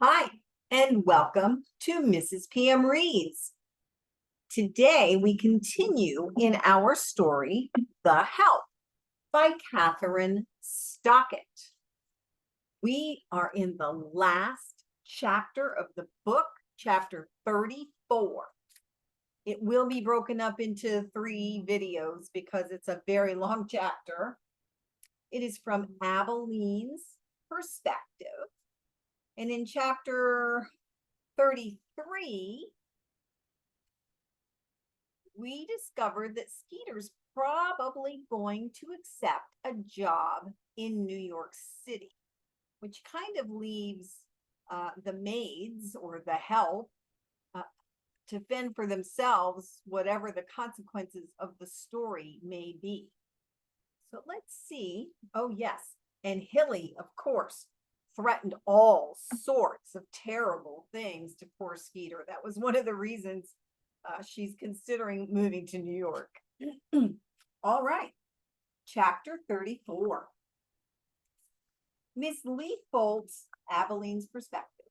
Hi, and welcome to Mrs. PM Reads. Today we continue in our story, The Help by Kathryn Stockett. We are in the last chapter of the book, chapter 34. It will be broken up into 3 videos because it's a very long chapter. It is from Aibileen's perspective. And in chapter 33, we discovered that Skeeter's probably going to accept a job in New York City, which kind of leaves the maids or the help to fend for themselves, whatever the consequences of the story may be. So let's see. Oh, yes. And Hilly, of course, threatened all sorts of terrible things to poor Skeeter. That was one of the reasons she's considering moving to New York. All right, chapter 34. Miss Lee Folt's, Aibileen's perspective.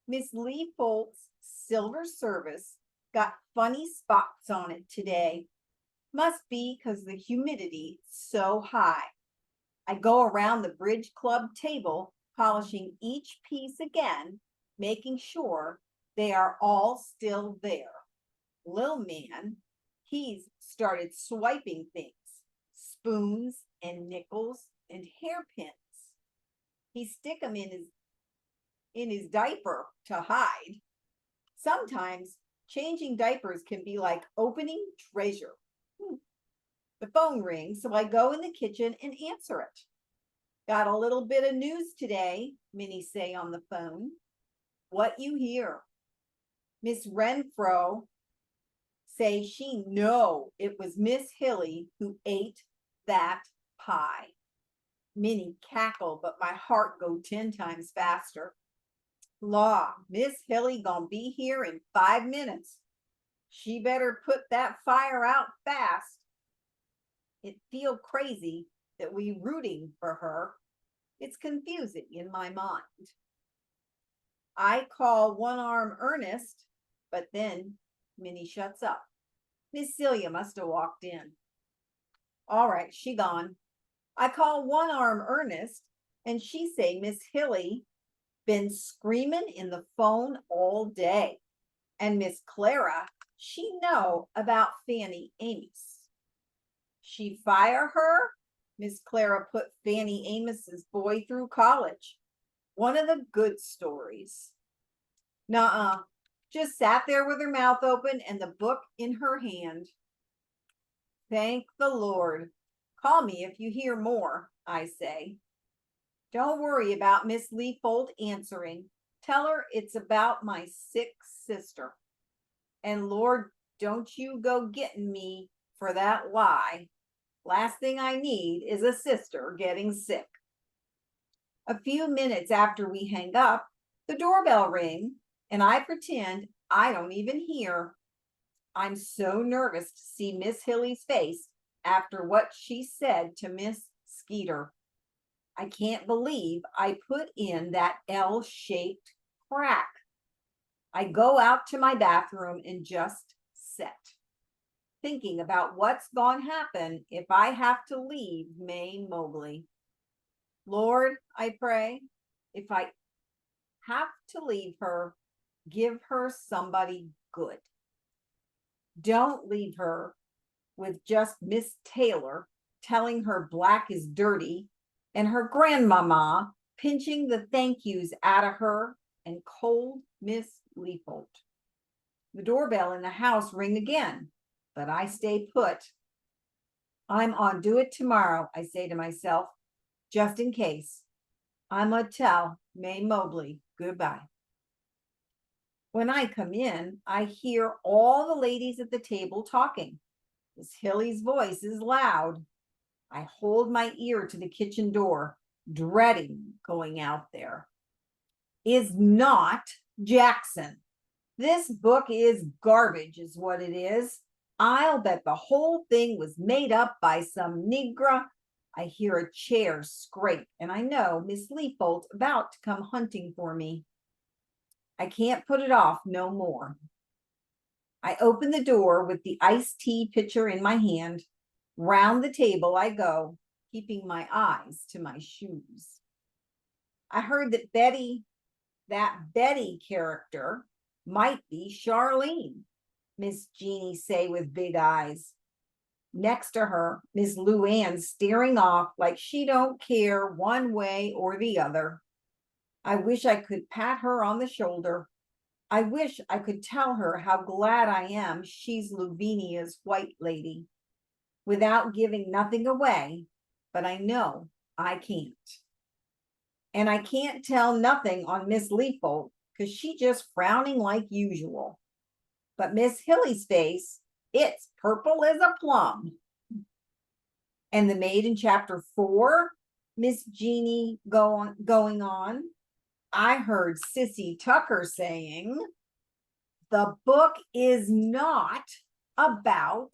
Miss Lee Folt's silver service got funny spots on it today. Must be because the humidity is so high. I go around the bridge club table, polishing each piece again, making sure they are all still there. Lil Man, he's started swiping things, spoons and nickels and hairpins. He stick them in his diaper to hide. Sometimes changing diapers can be like opening treasure. The phone rings, so I go in the kitchen and answer it. Got a little bit of news today, Minnie say on the phone. What you hear? Miss Renfro say she know it was Miss Hilly who ate that pie. Minnie cackle, but my heart go 10 times faster. Law, Miss Hilly gonna be here in 5 minutes. She better put that fire out fast. It feel crazy that we rooting for her. It's confusing in my mind. I call one arm Ernest, but then Minnie shuts up. Miss Celia must have walked in. All right, she gone. I call one arm Ernest, and she say Miss Hilly been screaming in the phone all day. And Miss Clara, she know about Fanny Amos. She fire her? Miss Clara put Fanny Amos's boy through college. One of the good stories. Nuh-uh. Just sat there with her mouth open and the book in her hand. Thank the Lord. Call me if you hear more, I say. Don't worry about Miss Lee Folt answering. Tell her it's about my sick sister. And Lord, don't you go getting me for that lie. Last thing I need is a sister getting sick. A few minutes after we hang up, the doorbell rings, and I pretend I don't even hear. I'm so nervous to see Miss Hilly's face after what she said to Miss Skeeter. I can't believe I put in that L-shaped crack. I go out to my bathroom and just sit, thinking about what's gonna happen if I have to leave May Mobley. Lord, I pray, if I have to leave her, give her somebody good. Don't leave her with just Miss Taylor telling her black is dirty and her grandmama pinching the thank yous out of her and cold Miss Leafold. The doorbell in the house ring again, but I stay put. I'm on do it tomorrow, I say to myself, just in case. I'm gonna tell May Mobley goodbye. When I come in, I hear all the ladies at the table talking. Miss Hilly's voice is loud. I hold my ear to the kitchen door, dreading going out there. Is not Jackson. This book is garbage, is what it is. I'll bet the whole thing was made up by some Negra. I hear a chair scrape, and I know Miss Leafold's about to come hunting for me. I can't put it off no more. I open the door with the iced tea pitcher in my hand. Round the table I go, keeping my eyes to my shoes. I heard that Betty character might be Charlene, Miss Jeannie say with big eyes. Next to her, Miss Luann's staring off like she don't care one way or the other. I wish I could pat her on the shoulder. I wish I could tell her how glad I am she's Lavinia's white lady, without giving nothing away, but I know I can't. And I can't tell nothing on Miss Leafold, because she just frowning like usual. But Miss Hilly's face, it's purple as a plum. And the maid in chapter 4, Miss Jeannie going on. I heard Sissy Tucker saying, the book is not about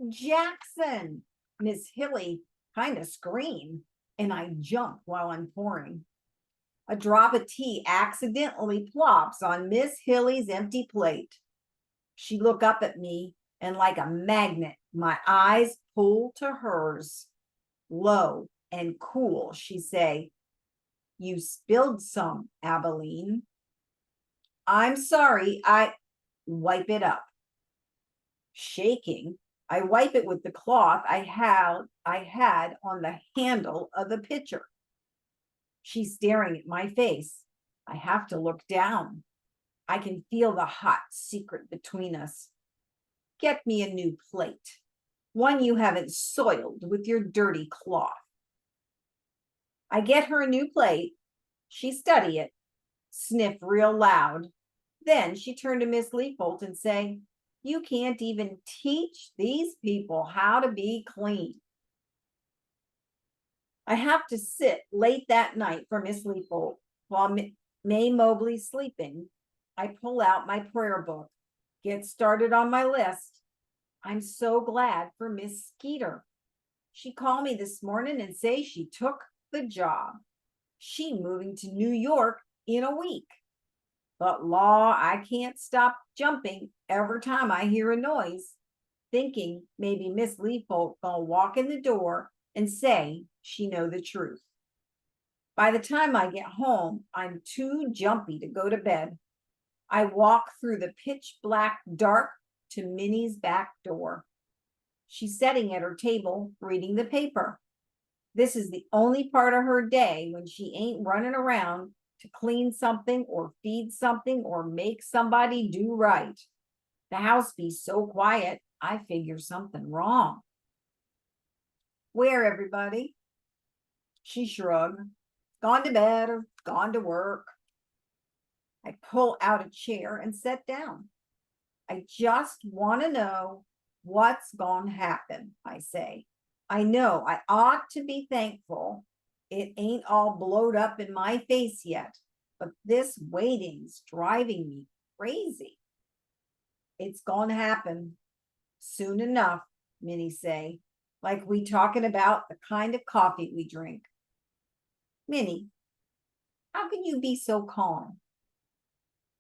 Jackson. Miss Hilly kind of screamed, and I jump while I'm pouring. A drop of tea accidentally plops on Miss Hilly's empty plate. She look up at me, and like a magnet, my eyes pull to hers. Low and cool, she say, you spilled some, Aibileen. I'm sorry, I wipe it up. Shaking, I wipe it with the cloth I had on the handle of the pitcher. She's staring at my face. I have to look down. I can feel the hot secret between us. Get me a new plate, one you haven't soiled with your dirty cloth. I get her a new plate. She study it, sniff real loud. Then she turned to Miss Leafold and say, you can't even teach these people how to be clean. I have to sit late that night for Miss Leafold while May Mobley's sleeping. I pull out my prayer book, get started on my list. I'm so glad for Miss Skeeter. She called me this morning and say she took the job. She moving to New York in a week. But law, I can't stop jumping every time I hear a noise, thinking maybe Miss Leafold gonna walk in the door and say she know the truth. By the time I get home, I'm too jumpy to go to bed. I walk through the pitch black dark to Minnie's back door. She's sitting at her table reading the paper. This is the only part of her day when she ain't running around to clean something or feed something or make somebody do right. The house be so quiet, I figure something wrong. Where, everybody? She shrugged. Gone to bed or gone to work. I pull out a chair and sit down. I just want to know what's gonna happen, I say. I know I ought to be thankful it ain't all blowed up in my face yet, but this waiting's driving me crazy. It's gonna happen soon enough, Minnie say, like we talking about the kind of coffee we drink. Minnie, how can you be so calm?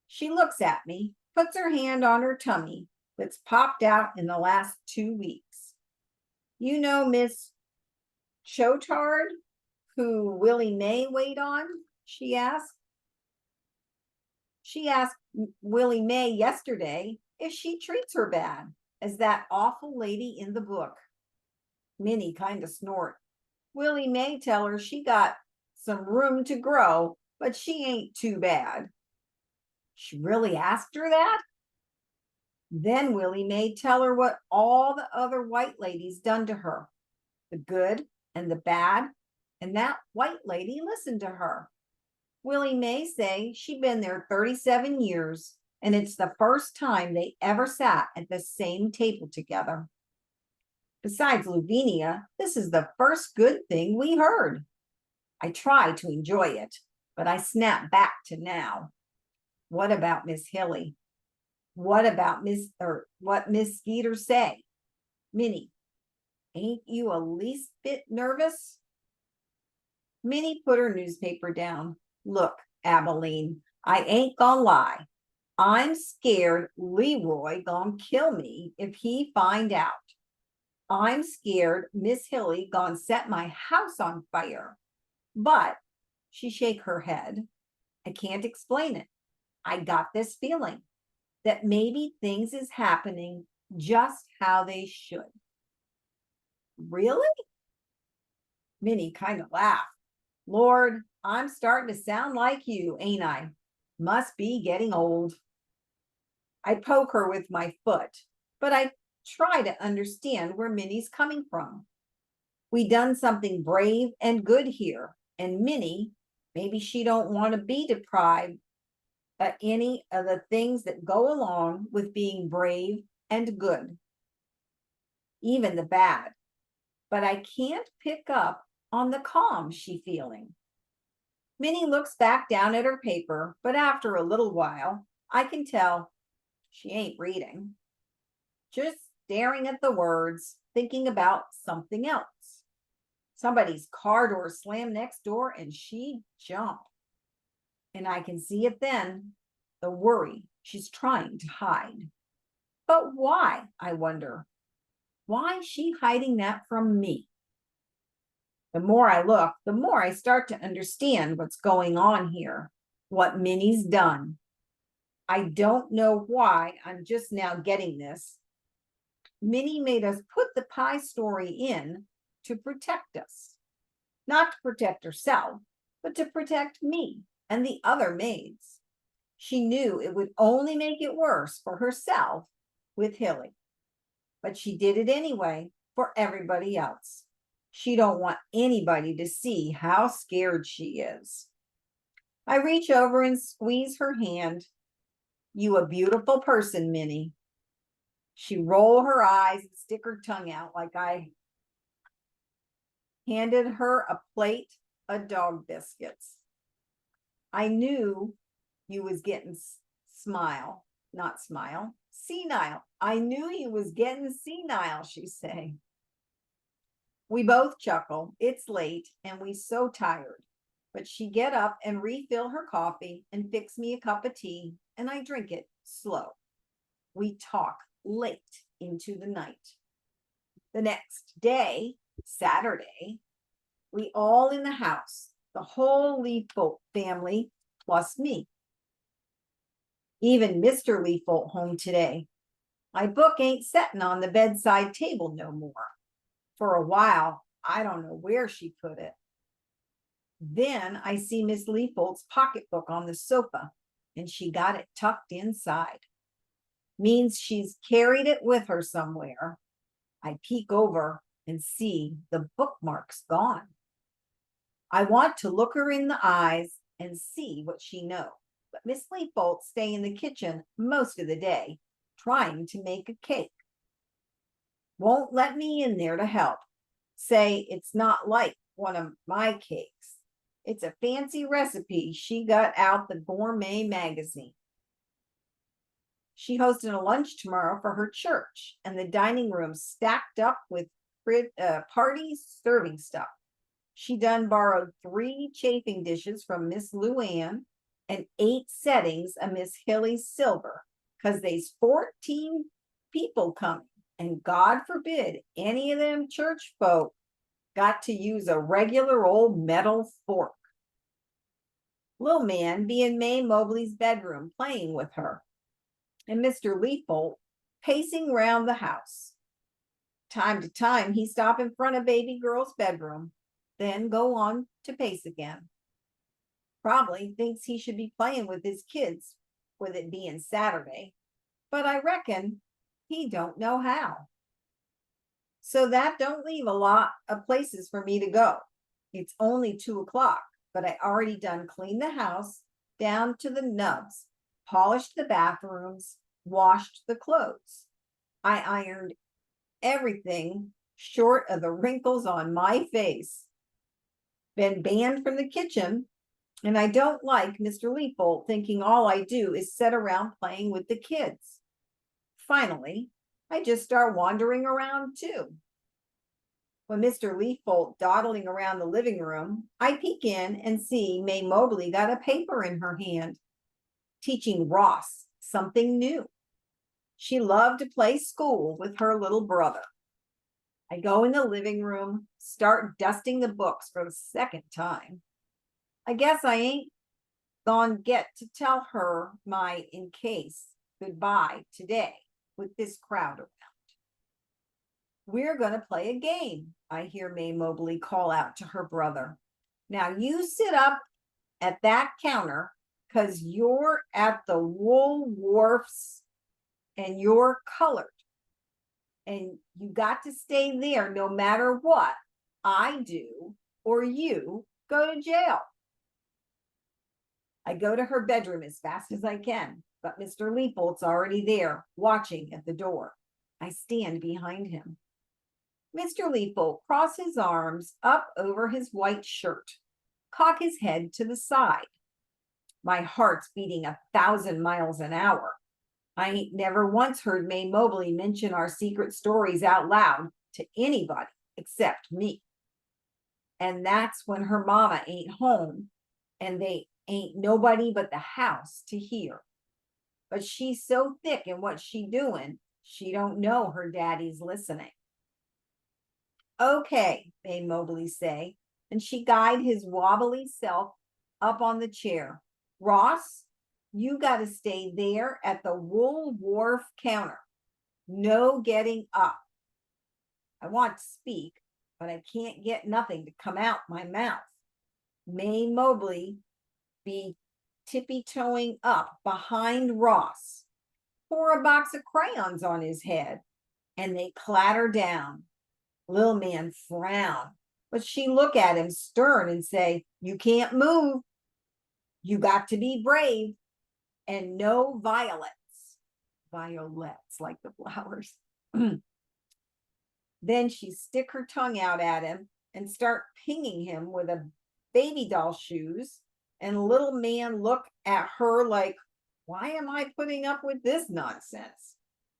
She looks at me, puts her hand on her tummy that's popped out in the last 2 weeks. You know Miss Chotard, who Willie May weighed on? She asked. She asked Willie May yesterday if she treats her bad, as that awful lady in the book. Minnie kind of snort. Willie May tell her she got some room to grow, but she ain't too bad. She really asked her that? Then Willie May tell her what all the other white ladies done to her, the good and the bad, and that white lady listened to her. Willie May say she been there 37 years, and it's the first time they ever sat at the same table together. Besides Lavinia, this is the first good thing we heard. I try to enjoy it, but I snap back to now. What about Miss Hilly? What about what Miss Skeeter say? Minnie, ain't you a least bit nervous? Minnie put her newspaper down. Look, Aibileen, I ain't gonna lie. I'm scared Leroy gonna kill me if he find out. I'm scared Miss Hilly gonna set my house on fire. But she shake her head. I can't explain it. I got this feeling that maybe things is happening just how they should. Really? Minnie kind of laughed. Lord, I'm starting to sound like you, ain't I? Must be getting old. I poke her with my foot, but I try to understand where Minnie's coming from. We done something brave and good here, and Minnie, maybe she don't want to be deprived of any of the things that go along with being brave and good, even the bad. But I can't pick up on the calm she feeling. Minnie looks back down at her paper, but after a little while, I can tell she ain't reading, just staring at the words, thinking about something else. Somebody's car door slammed next door and she jumped. And I can see it then, the worry she's trying to hide. But why, I wonder? Why is she hiding that from me? The more I look, the more I start to understand what's going on here, what Minnie's done. I don't know why I'm just now getting this. Minnie made us put the pie story in to protect us, not to protect herself, but to protect me and the other maids. She knew it would only make it worse for herself with Hilly, but she did it anyway for everybody else. She don't want anybody to see how scared she is. I reach over and squeeze her hand. You a beautiful person, Minnie. She roll her eyes and stick her tongue out like I handed her a plate of dog biscuits. I knew you was getting senile. I knew you was getting senile, she say. We both chuckle. It's late and we so tired. But she get up and refill her coffee and fix me a cup of tea, and I drink it slow. We talk late into the night. The next day, Saturday, we all in the house, the whole Leafold family plus me. Even Mr. Leafold home today. My book ain't setting on the bedside table no more. For a while, I don't know where she put it. Then I see Miss Leafold's pocketbook on the sofa, and she got it tucked inside. Means she's carried it with her somewhere. I peek over and see the bookmarks gone. I want to look her in the eyes and see what she knows, but Miss Leafold stay in the kitchen most of the day, trying to make a cake. Won't let me in there to help. Say it's not like one of my cakes. It's a fancy recipe she got out the Gourmet magazine. She hosted a lunch tomorrow for her church, and the dining room stacked up with party serving stuff. She done borrowed 3 chafing dishes from Miss Luann and 8 settings of Miss Hilly's silver, because there's 14 people coming, and God forbid any of them church folk got to use a regular old metal fork. Little man be in May Mobley's bedroom playing with her, and Mr. Leafold pacing round the house. Time to time, he stop in front of baby girl's bedroom, then go on to pace again. Probably thinks he should be playing with his kids, with it being Saturday, but I reckon he don't know how. So that don't leave a lot of places for me to go. It's only 2 o'clock, but I already done cleaned the house down to the nubs, polished the bathrooms, washed the clothes. I ironed everything short of the wrinkles on my face. Been banned from the kitchen, and I don't like Mr. Leafold thinking all I do is sit around playing with the kids. Finally, I just start wandering around too. When Mr. Leafold dawdling around the living room, I peek in and see May Mobley got a paper in her hand, teaching Ross something new. She loved to play school with her little brother. I go in the living room, start dusting the books for the second time. I guess I ain't gonna get to tell her my in case goodbye today with this crowd around. We're going to play a game, I hear May Mobley call out to her brother. Now you sit up at that counter because you're at the wool wharfs and you're colored. And you got to stay there no matter what I do or you go to jail. I go to her bedroom as fast as I can, but Mr. Leapold's already there, watching at the door. I stand behind him. Mr. Leapold crosses his arms up over his white shirt, cock his head to the side. My heart's beating 1,000 miles an hour. I ain't never once heard May Mobley mention our secret stories out loud to anybody except me. And that's when her mama ain't home and they ain't nobody but the house to hear. But she's so thick in what she doing, she don't know her daddy's listening. Okay, May Mobley say, and she guide his wobbly self up on the chair. Ross, you got to stay there at the wool wharf counter. No getting up. I want to speak, but I can't get nothing to come out my mouth. May Mobley be tippy-toeing up behind Ross, pour a box of crayons on his head, and they clatter down. Little man frown, but she look at him stern and say, you can't move. You got to be brave and no violets. Violets, like the flowers. Then she stick her tongue out at him and start pinging him with a baby doll shoes. And little man look at her like, why am I putting up with this nonsense?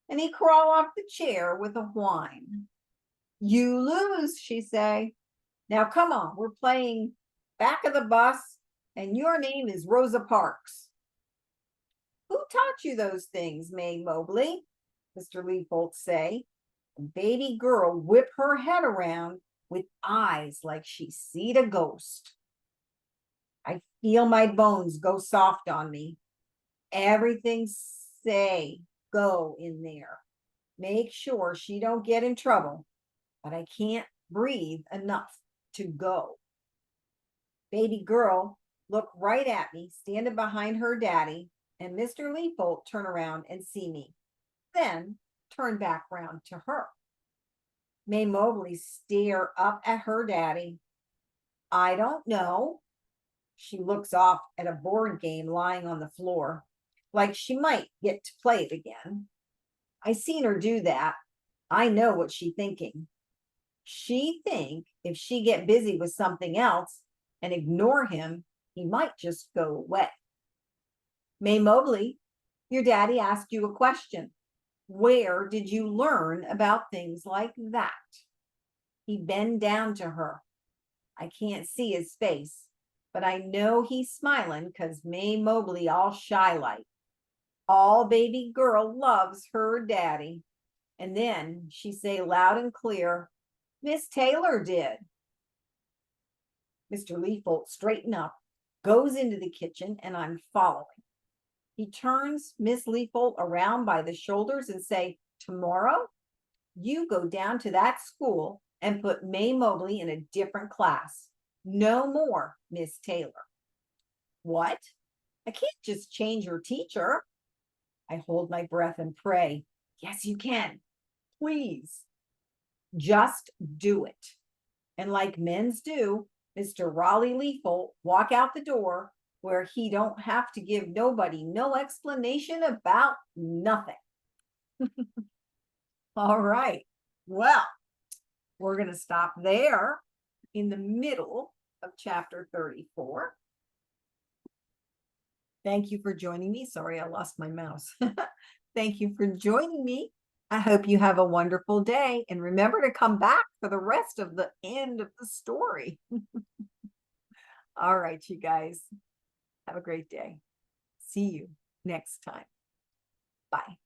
And he crawl off the chair with a whine. You lose, she say. Now come on, we're playing back of the bus, and your name is Rosa Parks. Who taught you those things, May Mobley? Mr. Leapold say. The baby girl whip her head around with eyes like she seed a ghost. I feel my bones go soft on me. Everything say go in there. Make sure she don't get in trouble. But I can't breathe enough to go. Baby girl look right at me, standing behind her daddy, and Mr. Leapold turn around and see me. Then turn back round to her. May Mobley stare up at her daddy. I don't know. She looks off at a board game lying on the floor, like she might get to play it again. I seen her do that. I know what she thinking. She think if she get busy with something else and ignore him, he might just go away. May Mobley, your daddy asked you a question. Where did you learn about things like that? He bend down to her. I can't see his face, but I know he's smiling because May Mobley all shy like. All baby girl loves her daddy. And then she say loud and clear, Miss Taylor did. Mr. Leapold straighten up, goes into the kitchen, and I'm following. He turns Miss Leapold around by the shoulders and say, tomorrow, you go down to that school and put May Mobley in a different class. No more, Miss Taylor. What? I can't just change her teacher. I hold my breath and pray. Yes, you can. Please. Just do it. And like men's do, Mr. Raleigh Leapold walk out the door where he don't have to give nobody no explanation about nothing. All right. Well, we're going to stop there in the middle of chapter 34. Thank you for joining me. Sorry, I lost my mouse. Thank you for joining me. I hope you have a wonderful day. And remember to come back for the rest of the end of the story. All right, you guys. Have a great day. See you next time. Bye.